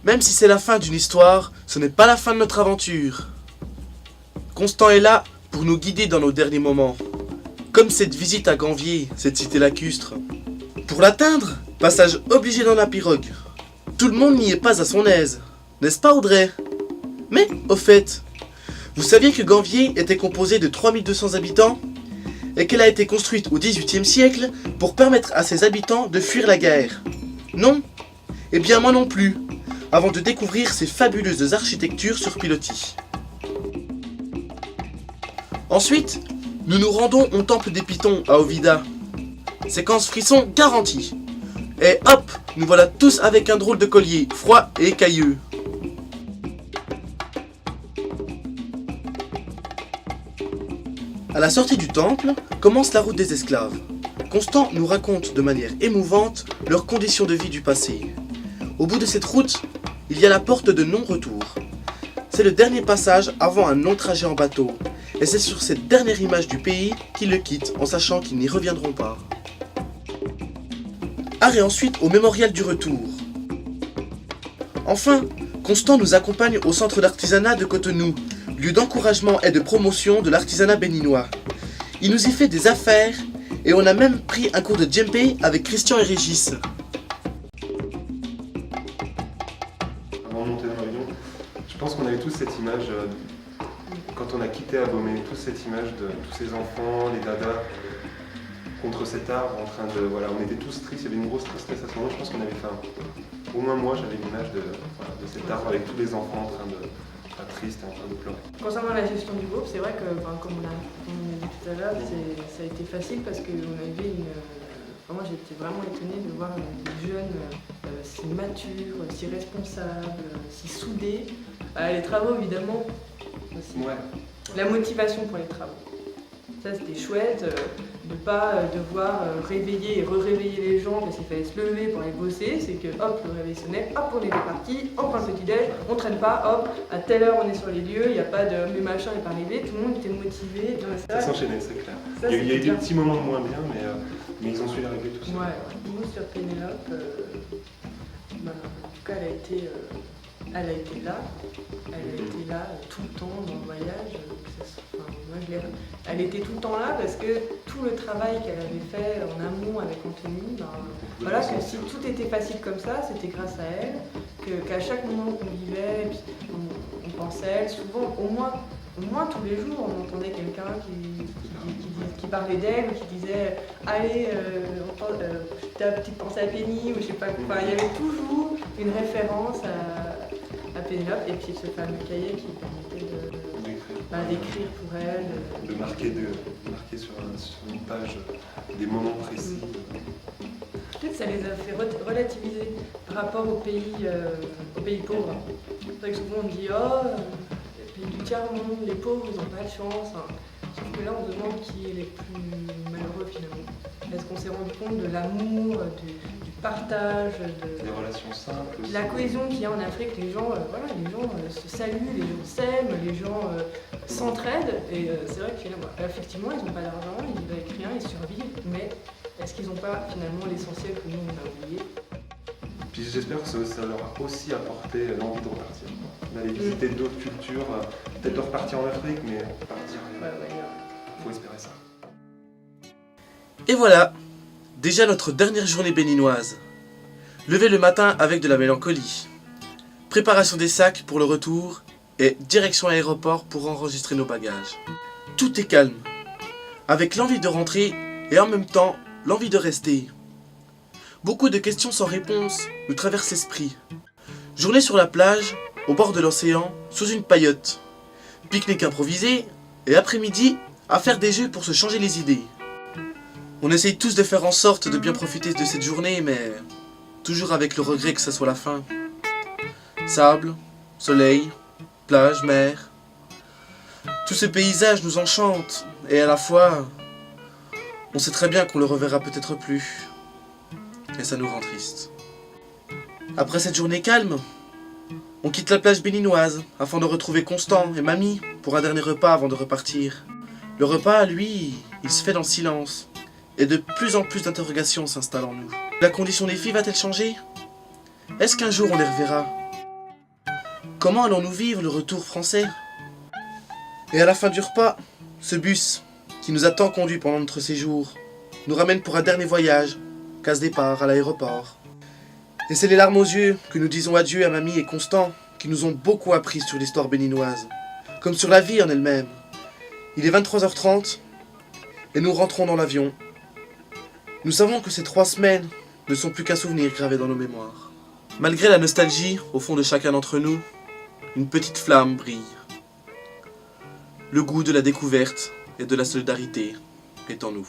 Même si c'est la fin d'une histoire, ce n'est pas la fin de notre aventure. Constant est là pour nous guider dans nos derniers moments. Comme cette visite à Ganvier, cette cité lacustre. Pour l'atteindre, passage obligé dans la pirogue. Tout le monde n'y est pas à son aise, n'est-ce pas Audrey? Mais, au fait, vous saviez que Ganvier était composé de 3200 habitants et qu'elle a été construite au XVIIIe siècle pour permettre à ses habitants de fuir la guerre? Non? Eh bien moi non plus, avant de découvrir ces fabuleuses architectures sur pilotis. Ensuite, nous nous rendons au temple des Pythons à Ovida. Séquence frisson garantie. Et hop, nous voilà tous avec un drôle de collier, froid et écailleux. À la sortie du temple, commence la route des esclaves. Constant nous raconte de manière émouvante leurs conditions de vie du passé. Au bout de cette route, il y a la porte de non-retour. C'est le dernier passage avant un long trajet en bateau. Et c'est sur cette dernière image du pays qu'ils le quittent en sachant qu'ils n'y reviendront pas. Arrêt ensuite au mémorial du retour. Enfin, Constant nous accompagne au centre d'artisanat de Cotonou, lieu d'encouragement et de promotion de l'artisanat béninois. Il nous y fait des affaires et on a même pris un cours de djembé avec Christian et Régis. Avant de monter dans l'avion, je pense qu'on avait tous cette image, quand on a quitté Abomey, tous cette image de tous ces enfants, les dadas, contre cet arbre en train de... Voilà, on était tous tristes, il y avait une grosse tristesse à ce moment. Je pense qu'on avait fait au moins moi, j'avais l'image de cet arbre avec tous les enfants en train de... triste et en train de pleurer. Concernant la gestion du groupe, c'est vrai que, comme on a dit tout à l'heure, ça a été facile parce qu'on avait une... moi j'étais vraiment étonnée de voir des jeunes si matures, si responsables, si soudés. Les travaux évidemment aussi. Ouais. La motivation pour les travaux. Ça c'était chouette, de ne pas devoir réveiller et re-réveiller les gens parce qu'il fallait se lever pour aller bosser. C'est que hop, le réveil sonnait, hop, on est reparti, on prend le petit-déj, on traîne pas, hop, à telle heure on est sur les lieux, il n'y a pas de mais machin n'est pas arrivé, tout le monde était motivé. Ça s'enchaînait, c'est clair. Ça, il y a eu des bien. petits moments moins bien, mais ils ont su y arriver tout ça. Ouais, nous sur Pénélope, en tout cas elle a été là. Elle a été là tout le temps dans le voyage. Elle était tout le temps là parce que tout le travail qu'elle avait fait en amont avec Anthony, voilà, que si tout était facile comme ça, c'était grâce à elle, qu'à chaque moment qu'on vivait, puis on pensait à elle, souvent, au moins tous les jours, on entendait quelqu'un qui parlait d'elle ou qui disait allez, t'as une petite pensée à Penny ou je sais pas quoi. Enfin, il y avait toujours une référence à Pénélope et puis ce fameux cahier qui permettait d'écrire pour elle. De marquer sur une page des moments précis. Peut-être que ça les a fait relativiser par rapport aux pays pauvres. C'est vrai que souvent on dit les pays du tiers-monde, les pauvres ils n'ont pas de chance. Sauf que là on se demande qui est les plus malheureux finalement. Est-ce qu'on s'est rendu compte de l'amour, du partage, des relations simples. La cohésion qu'il y a en Afrique, les gens se saluent, les gens s'aiment, les gens s'entraident. Et c'est vrai qu'effectivement, ils n'ont pas d'argent, ils vivent avec rien, ils survivent. Mais est-ce qu'ils n'ont pas finalement l'essentiel que nous on a oublié? Puis j'espère que ça leur a aussi apporté l'envie de repartir. D'aller visiter d'autres cultures, peut-être de repartir en Afrique, mais repartir ailleurs. Il faut espérer ça. Et voilà, déjà notre dernière journée béninoise. Levé le matin avec de la mélancolie. Préparation des sacs pour le retour et direction aéroport pour enregistrer nos bagages. Tout est calme, avec l'envie de rentrer et en même temps l'envie de rester. Beaucoup de questions sans réponse nous traversent l'esprit. Journée sur la plage, au bord de l'océan, sous une paillote. Pique-nique improvisé et après-midi à faire des jeux pour se changer les idées. On essaye tous de faire en sorte de bien profiter de cette journée, mais toujours avec le regret que ça soit la fin. Sable, soleil, plage, mer. Tout ce paysage nous enchante, et à la fois, on sait très bien qu'on le reverra peut-être plus. Et ça nous rend triste. Après cette journée calme, on quitte la plage béninoise afin de retrouver Constant et Mamie pour un dernier repas avant de repartir. Le repas, lui, il se fait dans le silence. Et de plus en plus d'interrogations s'installent en nous. La condition des filles va-t-elle changer? Est-ce qu'un jour on les reverra? Comment allons-nous vivre le retour français? Et à la fin du repas, ce bus, qui nous a tant conduits pendant notre séjour, nous ramène pour un dernier voyage, case départ à l'aéroport. Et c'est les larmes aux yeux que nous disons adieu à Mamie et Constant, qui nous ont beaucoup appris sur l'histoire béninoise, comme sur la vie en elle-même. Il est 23h30 et nous rentrons dans l'avion. Nous savons que ces 3 semaines ne sont plus qu'un souvenir gravé dans nos mémoires. Malgré la nostalgie au fond de chacun d'entre nous, une petite flamme brille. Le goût de la découverte et de la solidarité est en nous.